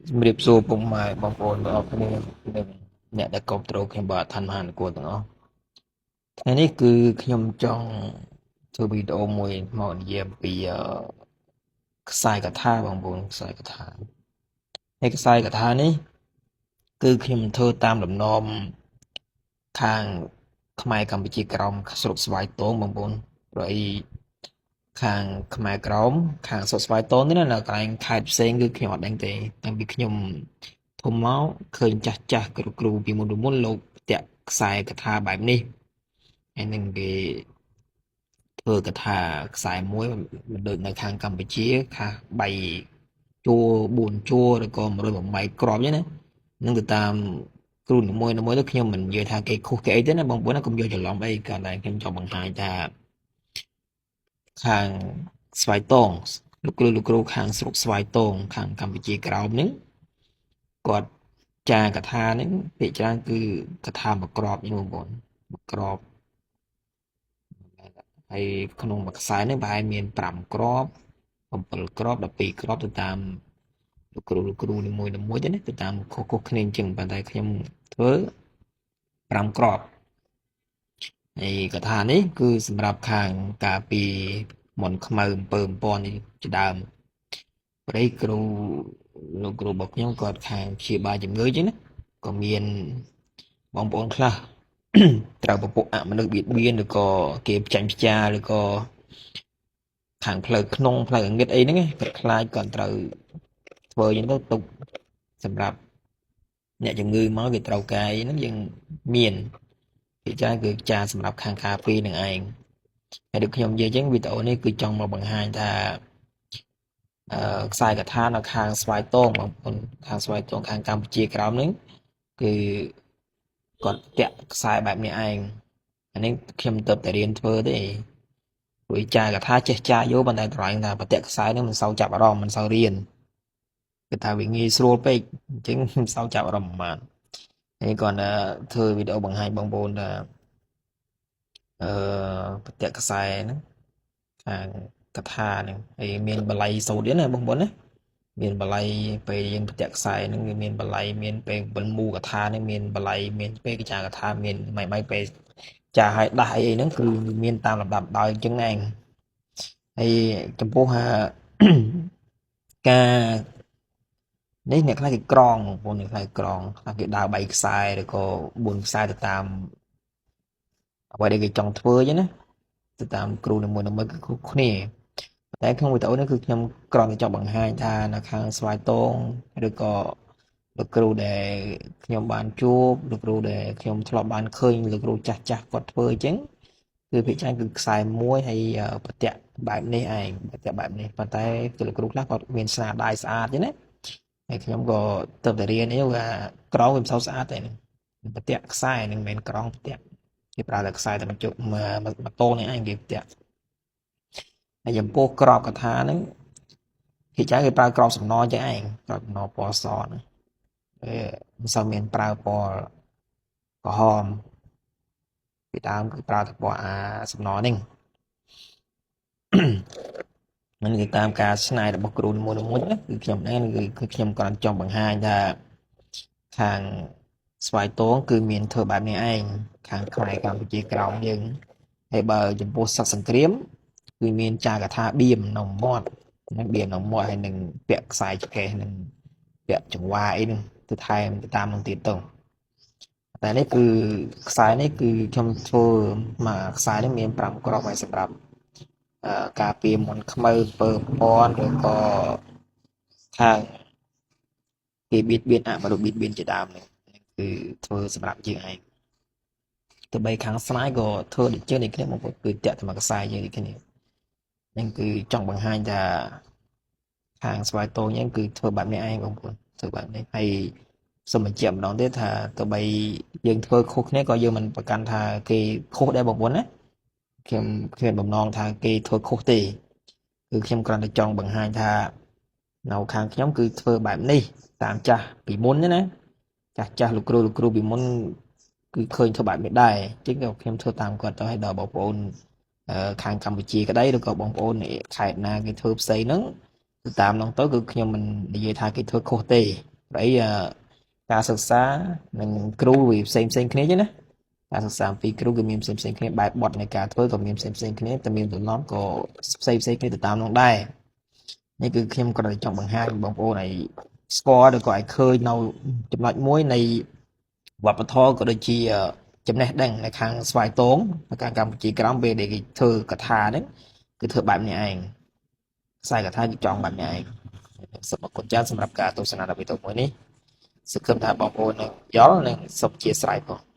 ជំរាបសួរពុកម៉ែបងប្អូនទាំងអស់គ្នានិងអ្នកដែលគ្រប់គ្រងខ្ញុំបាទឋានមហានគរទាំងអស់ថ្ងៃនេះគឺខ្ញុំចង់ធ្វើវីដេអូមួយមកនិយាយអំពីខ្សែកថាបងប្អូនខ្សែកថាហើយខ្សែកថានេះគឺខ្ញុំធ្វើតាមលំនាំខាងខ្មែរកម្ពុជាក្រោមស្រុកស្វាយតងបងប្អូនព្រោះអីខាងខ្មែរក្រោមខាងស្រុកស្វាយតងនេះនៅកន្លែងខេត្តផ្សេងគឺខ្ញុំអត់ដឹងទេតាំងពីខ្ញុំធំមកឃើញចាស់គ្រូពីមុនលោកផ្ទាក់ខ្សែកថាបែបនេះហើយនឹងគេធ្វើកថាខ្សែមួយមិនដូចនៅខាងកម្ពុជាថា3ជួរ4ជួរឬក៏108គ្រាប់អញ្ចឹងណានឹងទៅតាមគ្រូនីមួយទៅខ្ញុំមិននិយាយថាគេខុសគេអីទេណាបងប្អូនណាកុំយកច្រឡំអីក៏តែខ្ញុំចង់បង្ហាញថាខាងស្វាយតងលោកគ្រូខាងស្រុកស្វាយតងខាងកម្ពុជាក្រោមហ្នឹងគាត់ចារកថាហ្នឹងភាគច្រើនគឺកថាមួយក្របហ្នឹងបងប្អូនមួយក្របហើយក្នុងមួយខ្សែហ្នឹងប្រហែលមាន5គ្រាប់7គ្រាប់12គ្រាប់ទៅតាមលោកគ្រូនីមួយទេណាទៅតាមខុសគ្នាអញ្ចឹងប៉ុន្តែខ្ញុំធ្វើ5គ្រាប់ហើយកថានេះគឺសម្រាប់ខាងការពីមន់ខ្មៅអំពើអំពន់នេះជាដើមព្រៃលោកគ្រូរបស់ខ្ញុំគាត់ខាងព្យាបាលជំងឺអញ្ចឹងណាក៏មានបងប្អូនខ្លះត្រូវពពួកអមនុស្សបៀតបៀនឬក៏គេផ្ចាញ់ផ្ចាឬក៏ខាងផ្លូវក្នុងផ្លូវងឹតអីហ្នឹងគាត់ខ្លាចគាត់ត្រូវធ្វើអញ្ចឹងទៅទុកសម្រាប់អ្នកជំងឺមកគេត្រូវកាយហ្នឹងយើងមានភាគច្រើនគឺចាសម្រាប់ខាងការពីនឹងឯងហើយដូចខ្ញុំនិយាយអញ្ចឹងវីដេអូនេះគឺចង់មកបង្ហាញថាខ្សែកថានៅខាងស្វាយតងបងប្អូនខាងស្វាយតងខាងកម្ពុជាក្រោមហ្នឹងគឺគាត់តាក់ខ្សែបែបនេះឯងអានេះខ្ញុំទៅតែរៀនធ្វើទេព្រោះចាកថាចេះចាយកប៉ុន្តែត្រង់ថាបតិខ្សែហ្នឹងមិនសូវចាប់អារម្មណ៍មិនសូវរៀនគឺថាវាងាយស្រួលពេកអញ្ចឹងមិនសូវចាប់អារម្មណ៍ប៉ុន្មានហើយគាត់ធ្វើវីដេអូបង្ហាញបងប្អូនថាបតិខ្សែហ្នឹងខាងកថាហ្នឹងហើយមានបល័យសូត្រទៀតណាបងប្អូនណាមានបល័យពេលយើងបតិខ្សែហ្នឹងវាមានបល័យមានពេលវិលមូកថាហ្នឹងមានបល័យមានពេលកចាកថាមានមិនពេលចាឲ្យដាស់អីហ្នឹងគឺមានតាមលំដាប់ដោយអញ្ចឹងឯងហើយចំពោះការនេះអ្នកខ្លះគេក្រងបងប្អូនអ្នកខ្លះក្រងខ្លះគេដើរ3ខ្សែឬក៏4ខ្សែទៅតាមអ្វីដែលគេចង់ធ្វើអញ្ចឹងណាទៅតាមគ្រូនីមួយគឺគ្រប់គ្នាតែក្នុងវីដេអូនេះគឺខ្ញុំគ្រាន់តែចង់បង្ហាញថានៅខាងស្វាយតងឬក៏លោកគ្រូដែលខ្ញុំបានជួបលោកគ្រូដែលខ្ញុំធ្លាប់បានឃើញលោកគ្រូចាស់គាត់ធ្វើអញ្ចឹងគឺភាគច្រើនគឺខ្សែមួយហើយបតិបែបនេះឯងបតិបែបនេះប៉ុន្តែគឺលោកគ្រូខ្លះគាត់មានស្នាដៃស្អាតទេណាហើយខ្ញុំក៏ទៅតែរៀននេះថាក្រងវាមិនសូវស្អាតទេបតិខ្សែនឹងមិនមែនក្រងបតិគេប្រើតែខ្សែតែបញ្ចុកម៉ូតូនេះឯងគេបតិហើយចំពោះក្របកថាហ្នឹងគេចាយគេប្រើក្របសំណចេះឯងក្របសំណពណ៌សហ្នឹងមិនសូវមានប្រើពណ៌ក្រហមពីដើមគឺប្រើតែពណ៌សំណហ្នឹងมันគឺតាមការស្នៃរបស់គ្រូមួយណាគឺខ្ញុំហ្នឹងគឺខ្ញុំគ្រាន់ចង់បង្ហាញថាខាងស្វាយតងគឺមានធ្វើបែបនេះឯងខាងខ្មែរកម្ពុជាក្រោមយើងហើយបើចំពោះសឹកសង្គ្រាមគឺមានចាកថាបៀមនៅមាត់នឹងបៀមនៅមាត់ហើយនឹងពាក់ខ្សែឆ្កេះនឹងពាក់ចង្វាអីនឹងទៅថែមទៅតាមនឹងទៀតទៅតែនេះគឺខ្សែនេះគឺខ្ញុំធ្វើមកខ្សែនេះមាន5គ្រាប់ហើយសម្រាប់ការពារមុនខ្មៅពើពន់ឬក៏ខាងគេបៀតបៀនមនុស្សបៀតបៀនជាដើមនេះគឺធ្វើសម្រាប់យើងឯងទៅបីខាងស្នាយក៏ធ្វើដូចជានេះគ្នាបងប្អូនគឺតាក់តែមកខ្សែយើងនេះគ្នាហ្នឹងគឺចង់បង្ហាញថាខាងស្វាយតូចហ្នឹងគឺធ្វើបែបនេះឯងបងប្អូនធ្វើបែបនេះហើយសូមបញ្ជាក់ម្ដងទៀតថាទៅបីយើងធ្វើខុសគ្នាក៏យើងមិនប្រកាន់ថាគេខុសដែរបងប្អូនណាខ្ញុំគ្មានបំណងថាគេធ្វើខុសទេគឺខ្ញុំគ្រាន់តែចង់បង្ហាញថានៅខាងខ្ញុំគឺធ្វើបែបនេះតាមចាស់ពីមុនណាចាស់លោកគ្រូពីមុនគឺឃើញធ្វើបែបនេះដែរអញ្ចឹងខ្ញុំធ្វើតាមគាត់ទៅឲ្យដល់បងប្អូនខាងកម្ពុជាក្តីឬក៏បងប្អូនខេត្តណាគេធ្វើផ្សេងហ្នឹងទៅតាមនោះទៅគឺខ្ញុំមិននិយាយថាគេធ្វើខុសទេ vậyការសិក្សានិងគ្រូវាផ្សេងគ្នាចឹងណាការសិក្សាអំពីគ្រូក៏មានផ្សេងគ្នាបែបបទនៃការធ្វើក៏មានផ្សេងគ្នាតែមានដំណំក៏ផ្សេងគ្នាទៅតាមនោះដែរនេះគឺខ្ញុំក៏ចង់បង្ហាញបងប្អូនឲ្យស្គាល់ឬក៏ឲ្យឃើញនៅចំណុចមួយនៃវប្បធម៌ក៏ដូចជាចំណេះដឹងនៅខាងស្វាយតងនៅខាងកម្ពុជាក្រោមពេលដែលគេធ្វើកថាហ្នឹងគឺធ្វើបែបនេះឯងខ្សែកថាគឺចង់បែបនេះឯងសូមអរគុណច្រើនសម្រាប់ការទស្សនាវីដេអូមួយនេះសង្ឃឹមថាបងប្អូននឹងយល់និងសូមអធិស្ឋានផង